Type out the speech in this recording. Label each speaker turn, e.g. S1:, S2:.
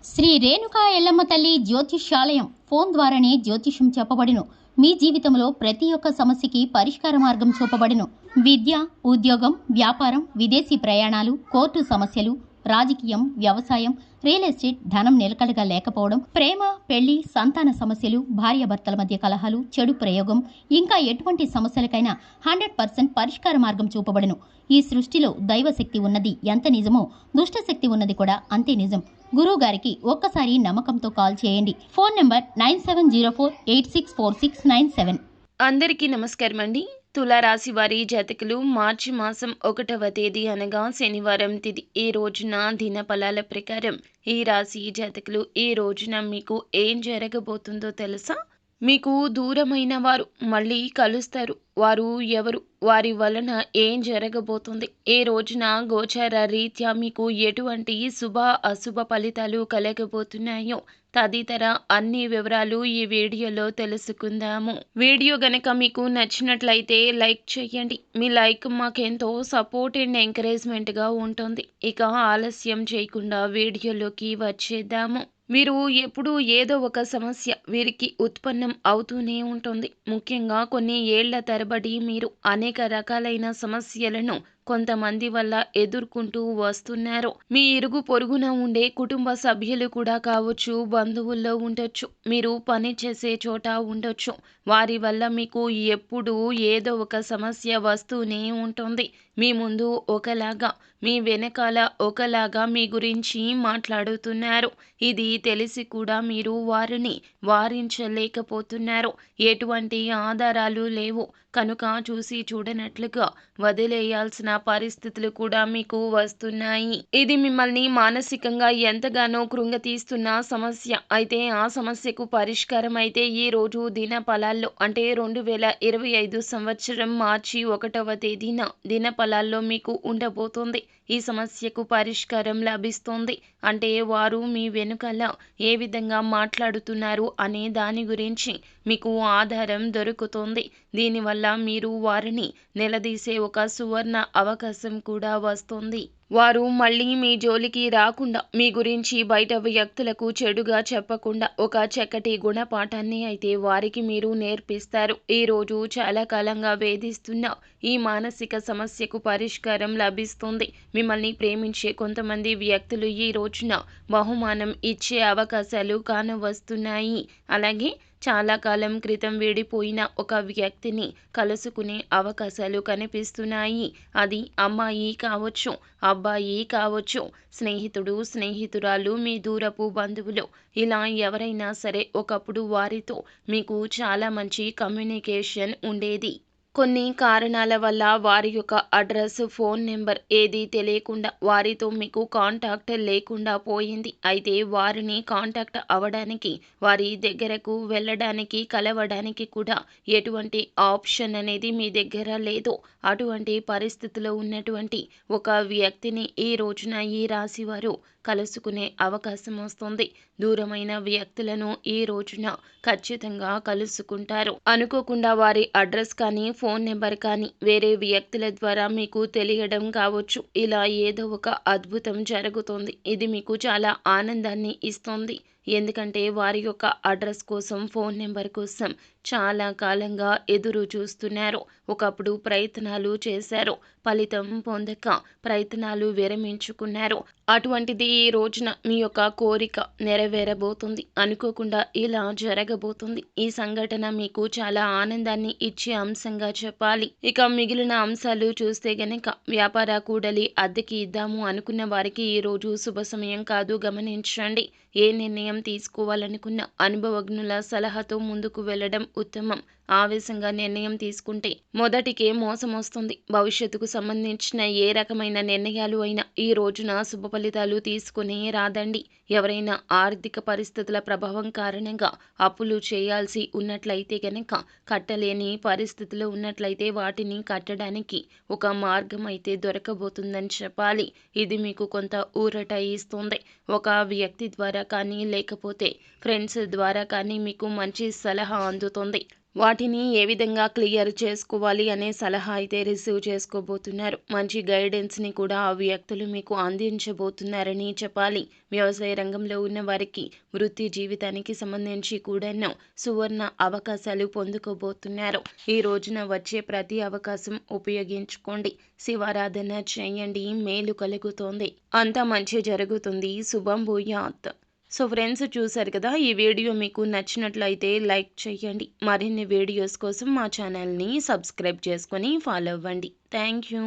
S1: శ్రీ రేణుకా ఎల్లమ్మ తల్లి జ్యోతిష్యాలయం ఫోన్ ద్వారానే జ్యోతిష్యం చెప్పబడును. మీ జీవితంలో ప్రతి ఒక్క సమస్యకి పరిష్కార మార్గం చూపబడును. విద్య, ఉద్యోగం, వ్యాపారం, విదేశీ ప్రయాణాలు, కోర్టు సమస్యలు, రాజకీయం, వ్యవసాయం, రియల్ ఎస్టేట్, ధనం నిలకడగా లేకపోవడం, ప్రేమ, పెళ్లి, సంతాన సమస్యలు, భార్యాభర్తల మధ్య కలహాలు, చెడు ప్రయోగం, ఇంకా ఎటువంటి సమస్యలకైనా 100% పరిష్కార మార్గం చూపబడును. ఈ సృష్టిలో దైవశక్తి ఉన్నది ఎంత నిజమో దుష్ట శక్తి ఉన్నది కూడా అంతే నిజం. గురువు గారికి ఒక్కసారి నమ్మకంతో కాల్ చేయండి. Phone number 9704864697.
S2: అందరికీ నమస్కారం అండి. తులారాశి వారి జాతకులు మార్చి మాసం 1వ తేదీ అనగా శనివారం తిథి ఈ రోజున దిన ఫలాల ప్రకారం ఈ రాశి జాతకులు ఈ రోజున మీకు ఏం జరగబోతుందో తెలుసా? మీకు దూరమైన వారు మళ్ళీ కలుస్తారు. వారు ఎవరు? వారి వలన ఏం జరగబోతుంది? ఏ రోజున గోచార రీత్యా మీకు ఎటువంటి శుభ అశుభ ఫలితాలు కలగబోతున్నాయో తదితర అన్ని వివరాలు ఈ వీడియోలో తెలుసుకుందాము. వీడియో గనక మీకు నచ్చినట్లయితే లైక్ చేయండి. మీ లైక్ మాకెంతో సపోర్ట్ అండ్ ఎంకరేజ్మెంట్గా ఉంటుంది. ఇక ఆలస్యం చేయకుండా వీడియోలోకి వచ్చేద్దాము. వీరు ఎప్పుడూ ఏదో ఒక సమస్య వీరికి ఉత్పన్నం అవుతూనే ఉంటుంది. ముఖ్యంగా కొన్ని ఏళ్ల తరబడి మీరు అనేక రకాలైన సమస్యలను కొంతమంది వల్ల ఎదుర్కొంటూ వస్తున్నారు. మీ ఇరుగు పొరుగున ఉండే కుటుంబ సభ్యులు కూడా కావచ్చు, బంధువుల్లో ఉండొచ్చు, మీరు పని చేసే చోట ఉండొచ్చు. వారి వల్ల మీకు ఎప్పుడూ ఏదో ఒక సమస్య వస్తూనే ఉంటుంది. మీ ముందు ఒకలాగా, మీ వెనకాల ఒకలాగా మీ గురించి మాట్లాడుతున్నారు. ఇది తెలిసి కూడా మీరు వారిని వారించలేకపోతున్నారు. ఎటువంటి ఆధారాలు లేవు కనుక చూసి చూడనట్లుగా వదిలేయాల్సిన పరిస్థితులు కూడా మీకు వస్తున్నాయి. ఇది మిమ్మల్ని మానసికంగా ఎంతగానో కృంగతీస్తున్న సమస్య. అయితే ఆ సమస్యకు పరిష్కారం అయితే ఈ రోజు దిన ఫలాల్లో అంటే 2025 సంవత్సరం మార్చి 1వ తేదీన దిన ఫలాల్లో మీకు ఉండబోతోంది. ఈ సమస్యకు పరిష్కారం లభిస్తుంది. అంటే వారు మీ వెనుకల ఏ విధంగా మాట్లాడుతున్నారు అనే దాని గురించి మీకు ఆధారం దొరుకుతుంది. దీనివల్ల మీరు వారిని నిలదీసే ఒక సువర్ణ అవకాశం కూడా వస్తుంది. వారు మళ్ళీ మీ జోలికి రాకుండా, మీ గురించి బయట వ్యక్తులకు చెడుగా చెప్పకుండా ఒక చక్కటి గుణపాఠాన్ని అయితే వారికి మీరు నేర్పిస్తారు. ఈ రోజు చాలా కాలంగా వేధిస్తున్న ఈ మానసిక సమస్యకు పరిష్కారం లభిస్తుంది. మిమ్మల్ని ప్రేమించే కొంతమంది వ్యక్తులు ఈ రోజున బహుమానం ఇచ్చే అవకాశాలు కానవస్తున్నాయి. అలాగే చాలా కాలం క్రితం విడిపోయిన ఒక వ్యక్తిని కలుసుకునే అవకాశాలు కనిపిస్తున్నాయి. అది అమ్మాయి కావచ్చు, అబ్బాయి కావచ్చు, స్నేహితుడు, స్నేహితురాలు, మీ దూరపు బంధువులు, ఇలా ఎవరైనా సరే ఒకప్పుడు వారితో మీకు చాలా మంచి కమ్యూనికేషన్ ఉండేది. కొన్ని కారణాల వల్ల వారి యొక్క అడ్రస్, ఫోన్ నెంబర్ ఏది తెలియకుండా వారితో మీకు కాంటాక్ట్ లేకుండా పోయింది. అయితే వారిని కాంటాక్ట్ అవ్వడానికి, వారి దగ్గరకు వెళ్ళడానికి, కలవడానికి కూడా ఎటువంటి ఆప్షన్ అనేది మీ దగ్గర లేదు. అటువంటి పరిస్థితిలో ఉన్నటువంటి ఒక వ్యక్తిని ఈ రోజున ఈ రాశి వారు కలుసుకునే అవకాశం వస్తుంది. దూరమైన వ్యక్తులను ఈ రోజున ఖచ్చితంగా కలుసుకుంటారు. అనుకోకుండా వారి అడ్రస్ కానీ, ఫోన్ నెంబర్ కానీ వేరే వ్యక్తుల ద్వారా మీకు తెలియడం కావచ్చు. ఇలా ఏదో ఒక అద్భుతం జరుగుతుంది. ఇది మీకు చాలా ఆనందాన్ని ఇస్తుంది. ఎందుకంటే వారి యొక్క అడ్రస్ కోసం, ఫోన్ నెంబర్ కోసం చాలా కాలంగా ఎదురు చూస్తున్నారు. ఒకప్పుడు ప్రయత్నాలు చేశారు, ఫలితం పొందక ప్రయత్నాలు విరమించుకున్నారు. అటువంటిది ఈ రోజున మీ యొక్క కోరిక నెరవేరబోతుంది. అనుకోకుండా ఇలా జరగబోతుంది. ఈ సంఘటన మీకు చాలా ఆనందాన్ని ఇచ్చే అంశంగా చెప్పాలి. ఇక మిగిలిన అంశాలు చూస్తే గనక వ్యాపార కూడలి అద్దెకి ఇద్దాము అనుకున్న వారికి ఈ రోజు శుభ సమయం కాదు, గమనించండి. ఏ నిర్ణయం తీసుకోవాలనుకున్న అనుభవజ్ఞుల సలహాతో ముందుకు వెళ్ళడం ఉత్తమం. ఆవేశంగా నిర్ణయం తీసుకుంటే మొదటికే మోసం వస్తుంది. భవిష్యత్తుకు సంబంధించిన ఏ రకమైన నిర్ణయాలు అయినా ఈ రోజున శుభ ఫలితాలు తీసుకునే రాదండి. ఎవరైనా ఆర్థిక పరిస్థితుల ప్రభావం కారణంగా అప్పులు చేయాల్సి ఉన్నట్లయితే కనుక, కట్టలేని పరిస్థితులు ఉన్నట్లయితే వాటిని కట్టడానికి ఒక మార్గం అయితే దొరకబోతుందని చెప్పాలి. ఇది మీకు కొంత ఊరట ఇస్తుంది. ఒక వ్యక్తి ద్వారా కానీ, లేకపోతే ఫ్రెండ్స్ ద్వారా కానీ మీకు మంచి సలహా అందుతుంది. వాటిని ఏ విధంగా క్లియర్ చేసుకోవాలి అనే సలహా అయితే రిసీవ్ చేసుకోబోతున్నారు. మంచి గైడెన్స్ని కూడా ఆ వ్యక్తులు మీకు అందించబోతున్నారని చెప్పాలి. వ్యవసాయ రంగంలో ఉన్న వారికి వృత్తి జీవితానికి సంబంధించి కూడాను సువర్ణ అవకాశాలు పొందుకోబోతున్నారు. ఈ రోజున వచ్చే ప్రతి అవకాశం ఉపయోగించుకోండి. శివారాధన చేయండి, మేలు కలుగుతోంది. అంతా మంచి జరుగుతుంది. శుభం భూయాత్. సో ఫ్రెండ్స్, చూసారు కదా, ఈ వీడియో మీకు నచ్చినట్లయితే లైక్ చేయండి. మరిన్ని వీడియోస్ కోసం మా ఛానల్ని సబ్స్క్రైబ్ చేసుకొని ఫాలో అవ్వండి. Thank you.